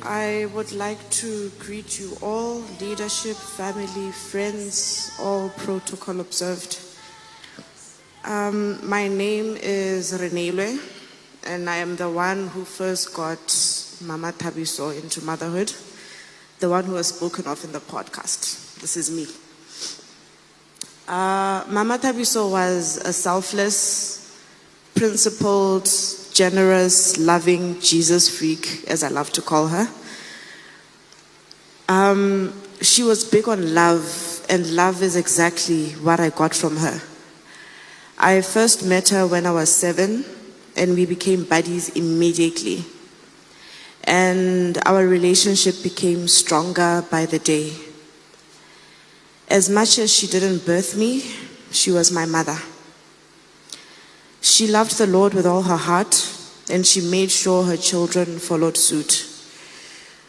I would like to greet you all, leadership, family, friends, all protocol observed. My name is Renelwe, and I am the one who first got Mama Thabiso into motherhood, the one who was spoken of in the podcast. This is me. Mama Thabiso was a selfless, principled, generous, loving Jesus freak, as I love to call her. She was big on love, and love is exactly what I got from her. I first met her when I was 7, and we became buddies immediately. And our relationship became stronger by the day. As much as she didn't birth me, she was my mother. She loved the Lord with all her heart, and she made sure her children followed suit.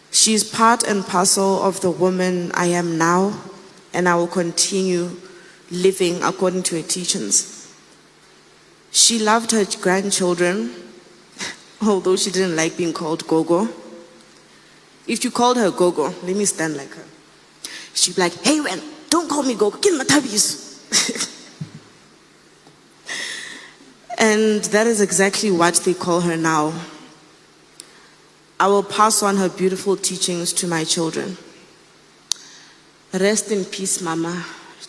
She is part and parcel of the woman I am now, and I will continue living according to her teachings. She loved her grandchildren, although she didn't like being called Gogo. If you called her Gogo, let me stand like her. She'd be like, "Hey, man, don't call me Gogo, get my tabbies." And that is exactly what they call her now. I will pass on her beautiful teachings to my children. Rest in peace, Mama,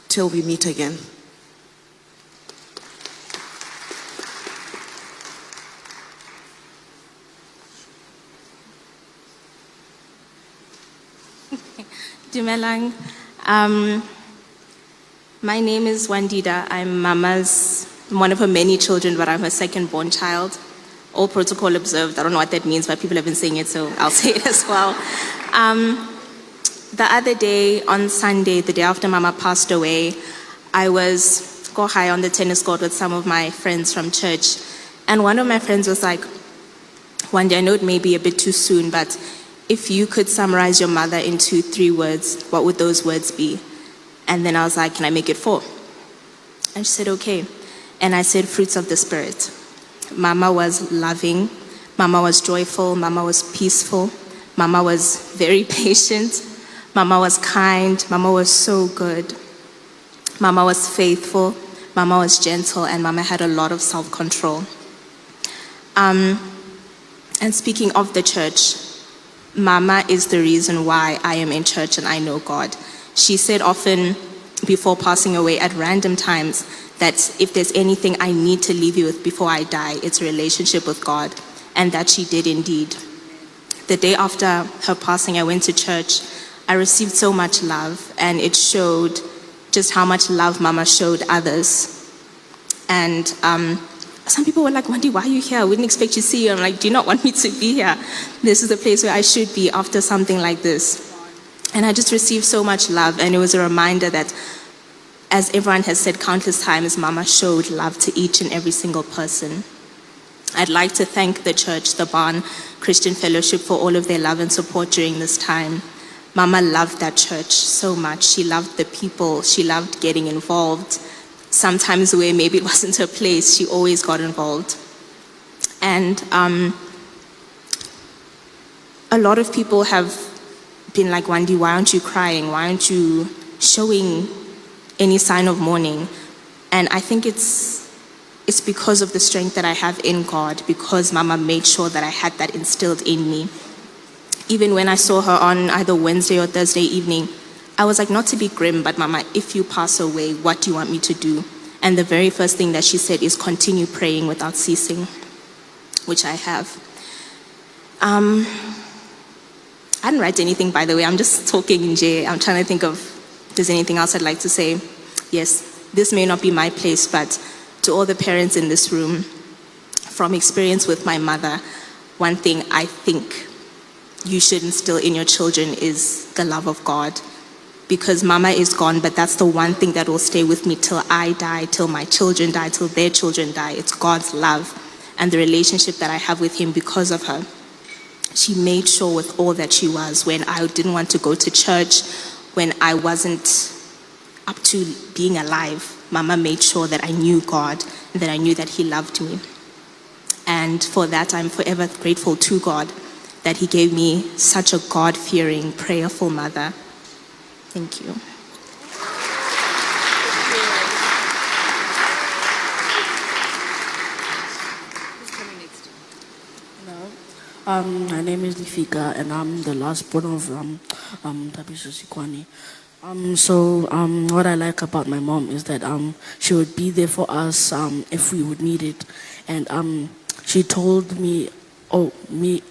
till we meet again. Dumelang. My name is Wandida. I'm one of her many children, but I'm her second born child. All protocol observed. I don't know what that means, but people have been saying it, so I'll say it as well. The other day, on Sunday, the day after Mama passed away, I was go high on the tennis court with some of my friends from church. And one of my friends was like, "Wanda, I know it may be a bit too soon, but if you could summarize your mother into 3 words, what would those words be?" And then I was like, "Can I make it 4?" And she said, "Okay." And I said, "Fruits of the Spirit." Mama was loving, Mama was joyful, Mama was peaceful, Mama was very patient, Mama was kind, Mama was so good, Mama was faithful, Mama was gentle, and Mama had a lot of self-control. And speaking of the church, Mama is the reason why I am in church and I know God. She said often before passing away at random times that if there's anything I need to leave you with before I die, it's a relationship with God, and that she did indeed. The day after her passing, I went to church. I received so much love, and it showed just how much love Mama showed others. And some people were like, "Wendy, why are you here? I wouldn't expect you to see you." I'm like, "Do you not want me to be here? This is the place where I should be after something like this." And I just received so much love, and it was a reminder that, as everyone has said countless times, Mama showed love to each and every single person. I'd like to thank the church, the Barn Christian Fellowship, for all of their love and support during this time. Mama loved that church so much. She loved the people. She loved getting involved. Sometimes where maybe it wasn't her place, she always got involved. And a lot of people have been like, "Wendy, why aren't you crying? Why aren't you showing any sign of mourning?" And I think it's because of the strength that I have in God, because Mama made sure that I had that instilled in me. Even when I saw her on either Wednesday or Thursday evening, I was like, not to be grim, but "Mama, if you pass away, what do you want me to do?" And the very first thing that she said is, "Continue praying without ceasing," which I have. I didn't write anything, by the way. I'm just talking in J. I'm trying to think of if there's anything else I'd like to say. Yes, this may not be my place, but to all the parents in this room, from experience with my mother, one thing I think you should instill in your children is the love of God. Because Mama is gone, but that's the one thing that will stay with me till I die, till my children die, till their children die. It's God's love and the relationship that I have with Him because of her. She made sure with all that she was, when I didn't want to go to church, when I wasn't up to being alive, Mama made sure that I knew God, and that I knew that He loved me. And for that, I'm forever grateful to God that he gave me such a God-fearing, prayerful mother. Thank you. My name is Lifika, and I'm the last born of Thabiso Sekwane. What I like about my mom is that she would be there for us if we would need it, and she told me,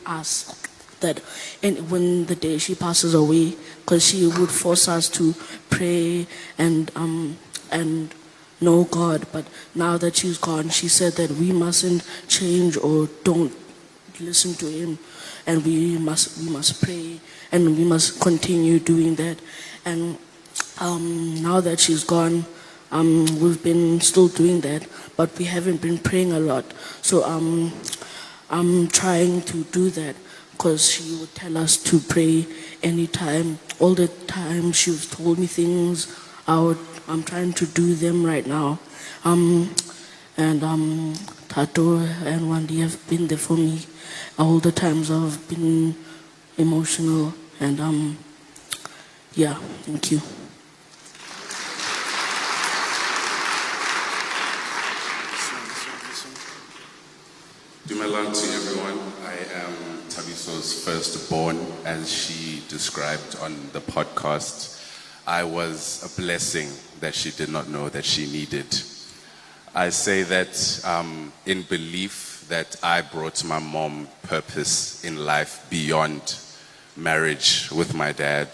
us, that when the day she passes away, because she would force us to pray and know God. But now that she's gone, she said that we mustn't change or don't listen to him, and we must pray, and we must continue doing that. And now that she's gone, we've been still doing that, but we haven't been praying a lot. So I'm trying to do that, because she would tell us to pray anytime, all the time. She's told me things. I'm trying to do them right now. Tato and Wandi have been there for me all the times I've been emotional, and yeah, thank you. Dumelang to everyone. I am Thabiso's firstborn, as she described on the podcast. I was a blessing that she did not know that she needed. I say that in belief that I brought my mom purpose in life beyond marriage with my dad.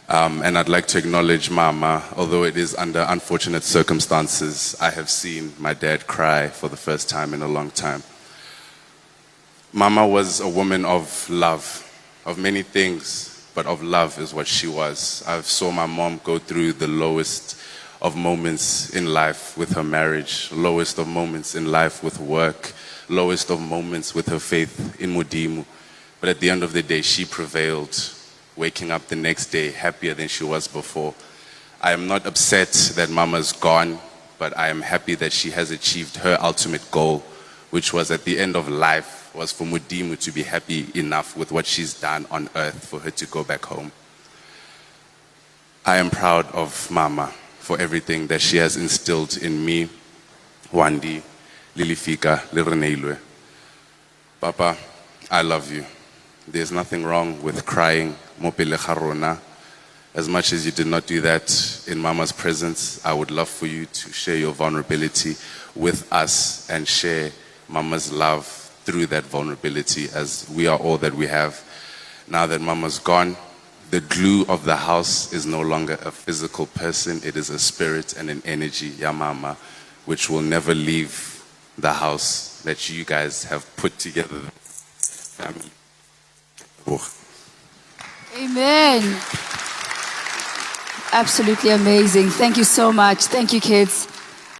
And I'd like to acknowledge Mama. Although it is under unfortunate circumstances, I have seen my dad cry for the first time in a long time. Mama was a woman of love, of many things, but of love is what she was. I saw my mom go through the lowest of moments in life with her marriage, lowest of moments in life with work, lowest of moments with her faith in Mudimu. But at the end of the day, she prevailed, waking up the next day happier than she was before. I am not upset that Mama's gone, but I am happy that she has achieved her ultimate goal, which was at the end of life, was for Mudimu to be happy enough with what she's done on earth for her to go back home. I am proud of Mama for everything that she has instilled in me, Wandi, Lilifika, Lireneilwe. Papa, I love you. There's nothing wrong with crying, mopele kharona. As much as you did not do that in Mama's presence, I would love for you to share your vulnerability with us and share Mama's love through that vulnerability, as we are all that we have. Now that Mama's gone, the glue of the house is no longer a physical person, it is a spirit and an energy, ya Mama, which will never leave the house that you guys have put together. Family. Amen. Absolutely amazing. Thank you so much. Thank you, kids.